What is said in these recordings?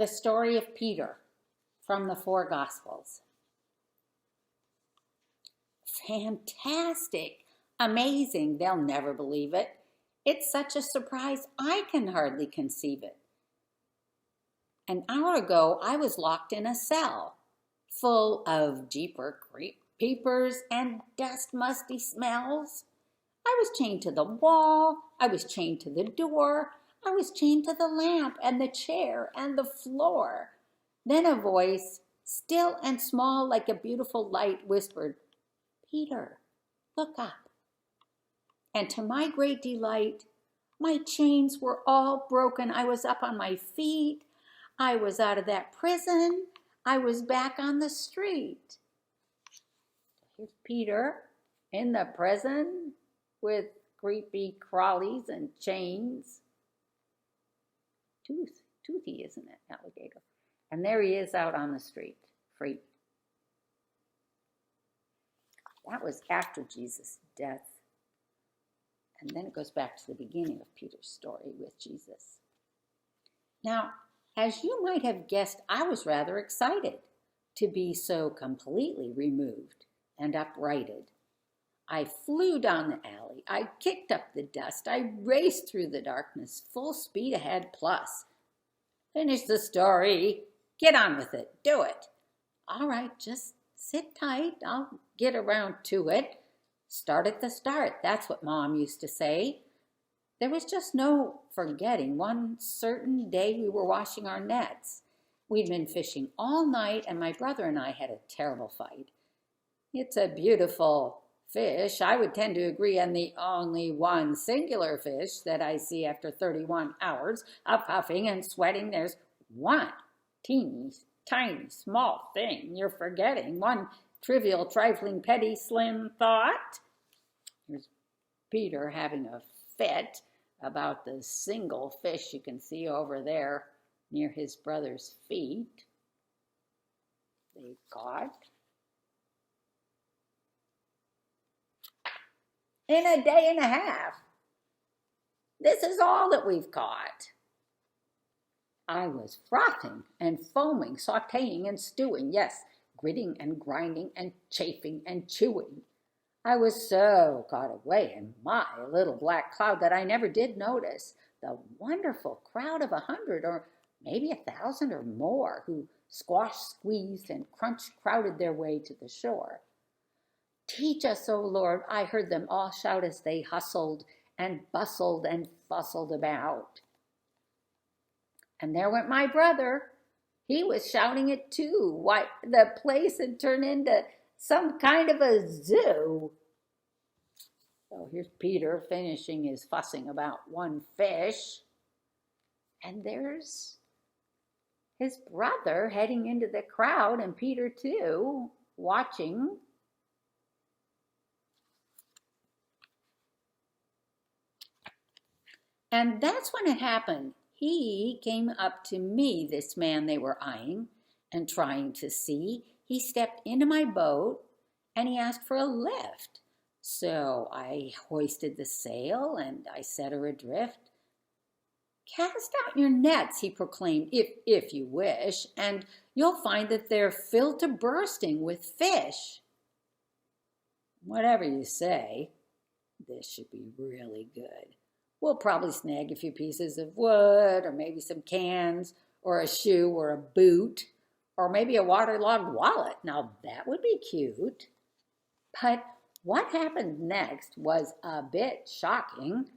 The story of Peter from the four Gospels. Fantastic, amazing, they'll never believe it. It's such a surprise, I can hardly conceive it. An hour ago, I was locked in a cell, full of jeepers and dust musty smells. I was chained to the wall, I was chained to the door, I was chained to the lamp and the chair and the floor. Then a voice, still and small like a beautiful light, whispered, "Peter, look up." And to my great delight, my chains were all broken. I was up on my feet. I was out of that prison. I was back on the street. Here's Peter in the prison with creepy crawlies and chains. Toothy, isn't it, alligator? And there he is out on the street, free. That was after Jesus' death. And then it goes back to the beginning of Peter's story with Jesus. Now, as you might have guessed, I was rather excited to be so completely removed and uprighted. I flew down the alley. I kicked up the dust. I raced through the darkness, full speed ahead plus. Finish the story. Get on with it. Do it. All right, just sit tight. I'll get around to it. Start at the start. That's what Mom used to say. There was just no forgetting. One certain day we were washing our nets. We'd been fishing all night, and my brother and I had a terrible fight. It's a beautiful fish. I would tend to agree, and the only one singular fish that I see after 31 hours of huffing and sweating. There's one teeny, tiny, small thing you're forgetting. One trivial, trifling, petty, slim thought. Here's Peter having a fit about the single fish you can see over there near his brother's feet. They caught. In a day and a half. This is all that we've caught. I was frothing and foaming, sautéing and stewing, yes, gritting and grinding and chafing and chewing. I was so caught away in my little black cloud that I never did notice the wonderful crowd of 100 or maybe 1,000 or more who squashed, squeezed, and crowded their way to the shore. "Teach us, O Lord," I heard them all shout as they hustled and bustled and bustled about. And there went my brother. He was shouting it too. Why, the place had turned into some kind of a zoo. So here's Peter finishing his fussing about one fish. And there's his brother heading into the crowd, and Peter too, watching. And that's when it happened. He came up to me, this man they were eyeing and trying to see. He stepped into my boat and he asked for a lift. So I hoisted the sail and I set her adrift. "Cast out your nets," he proclaimed, if you wish, and you'll find that they're filled to bursting with fish." "Whatever you say, this should be really good. We'll probably snag a few pieces of wood, or maybe some cans, or a shoe, or a boot, or maybe a waterlogged wallet. Now that would be cute." But what happened next was a bit shocking.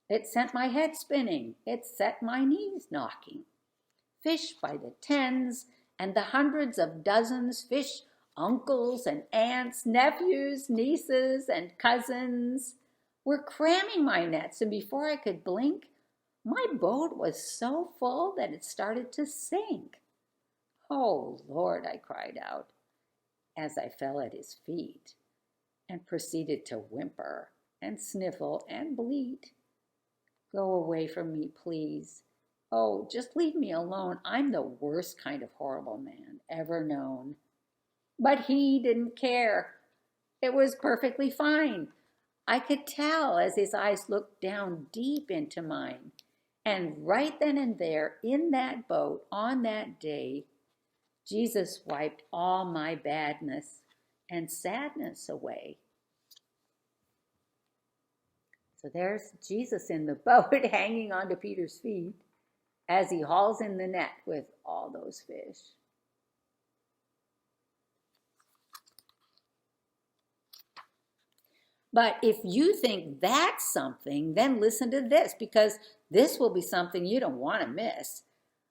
It sent my head spinning. It set my knees knocking. Fish by the tens and the hundreds of dozens, fish uncles and aunts, nephews, nieces, and cousins were cramming my nets, and before I could blink, my boat was so full that it started to sink. "Oh, Lord," I cried out as I fell at his feet and proceeded to whimper and sniffle and bleat. "Go away from me, please. Oh, just leave me alone. I'm the worst kind of horrible man ever known." But he didn't care. It was perfectly fine. I could tell as his eyes looked down deep into mine, And right then and there, in that boat, on that day, Jesus wiped all my badness and sadness away. So there's Jesus in the boat hanging onto Peter's feet as he hauls in the net with all those fish. But if you think that's something, then listen to this, because this will be something you don't want to miss.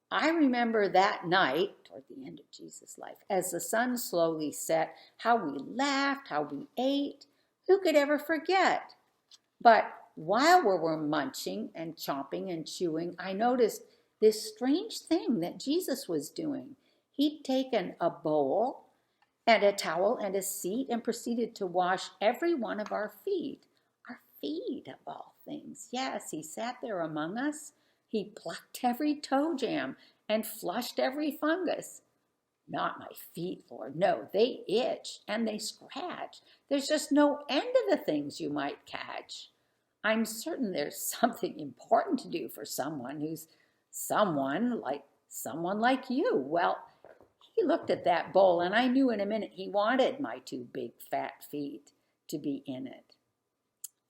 I remember that night, toward the end of Jesus' life, as the sun slowly set, how we laughed, how we ate. Who could ever forget? But while we were munching and chomping and chewing, I noticed this strange thing that Jesus was doing. He'd taken a bowl and a towel and a seat and proceeded to wash every one of our feet. Our feet, of all things. Yes, he sat there among us. He plucked every toe jam and flushed every fungus. Not my feet, Lord. No, they itch and they scratch. There's just no end to the things you might catch. I'm certain there's something important to do for someone who's someone like you. Well, he looked at that bowl, and I knew in a minute he wanted my two big fat feet to be in it.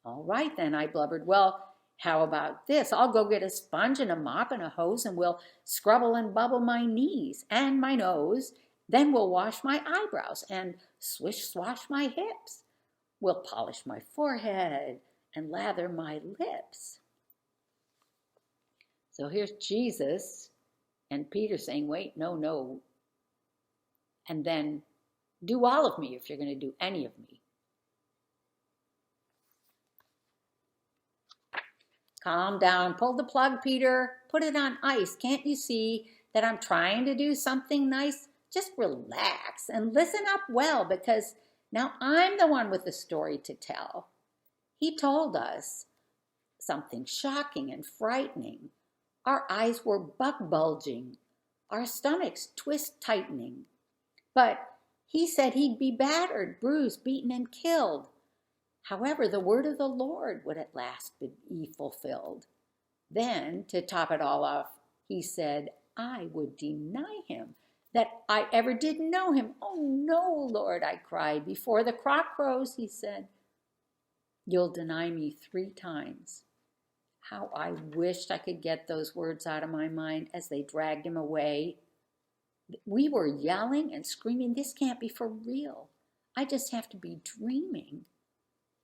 All right, then, I blubbered. Well, how about this? I'll go get a sponge and a mop and a hose, and we'll scrubble and bubble my knees and my nose. Then we'll wash my eyebrows and swish-swash my hips. We'll polish my forehead and lather my lips. So here's Jesus and Peter saying, wait, no. And then do all of me if you're going to do any of me. Calm down. Pull the plug, Peter. Put it on ice. Can't you see that I'm trying to do something nice? Just relax and listen up well, because now I'm the one with the story to tell. He told us something shocking and frightening. Our eyes were buck-bulging. Our stomachs twist-tightening. But he said he'd be battered, bruised, beaten, and killed. However, the word of the Lord would at last be fulfilled. Then, to top it all off, he said, I would deny him, that I ever did know him. Oh, no, Lord, I cried. Before the cock crows, he said, you'll deny me 3 times. How I wished I could get those words out of my mind as they dragged him away. We were yelling and screaming, this can't be for real. I just have to be dreaming.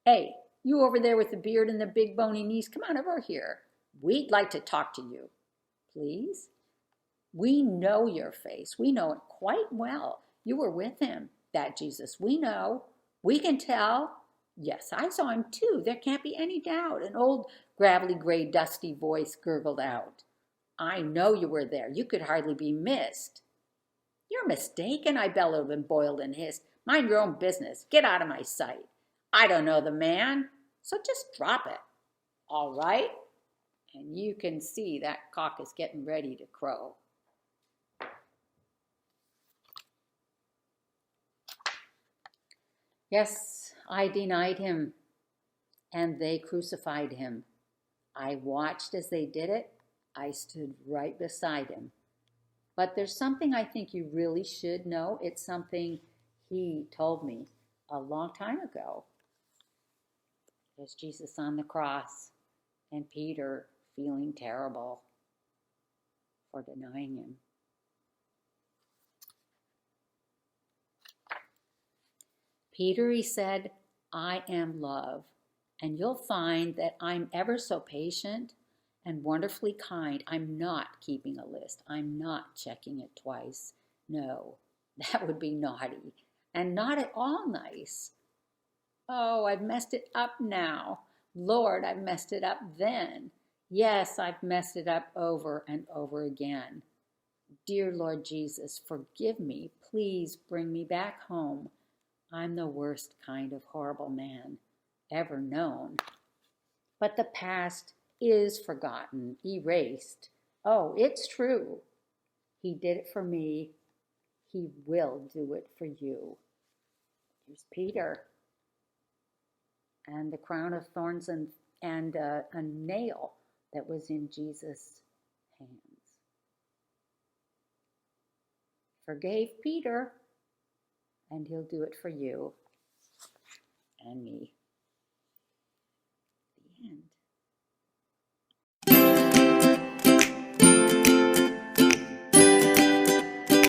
Hey, you over there with the beard and the big bony knees, come on over here. We'd like to talk to you. Please? We know your face. We know it quite well. You were with him, that Jesus. We know. We can tell. Yes, I saw him too. There can't be any doubt. An old gravelly gray dusty voice gurgled out. I know you were there. You could hardly be missed. You're mistaken, I bellowed and boiled and hissed. Mind your own business. Get out of my sight. I don't know the man, so just drop it. All right? And you can see that cock is getting ready to crow. Yes, I denied him, and they crucified him. I watched as they did it. I stood right beside him. But there's something I think you really should know. It's something he told me a long time ago. There's Jesus on the cross and Peter feeling terrible for denying him. Peter, he said, I am love, and you'll find that I'm ever so patient and wonderfully kind. I'm not keeping a list. I'm not checking it twice. No, that would be naughty and not at all nice. Oh, I've messed it up now. Lord, I've messed it up then. Yes, I've messed it up over and over again. Dear Lord Jesus, forgive me. Please bring me back home. I'm the worst kind of horrible man ever known. But the past is forgotten, erased. Oh, it's true. He did it for me. He will do it for you. Here's Peter. And the crown of thorns and a nail that was in Jesus' hands. Forgave Peter, and he'll do it for you and me. The end.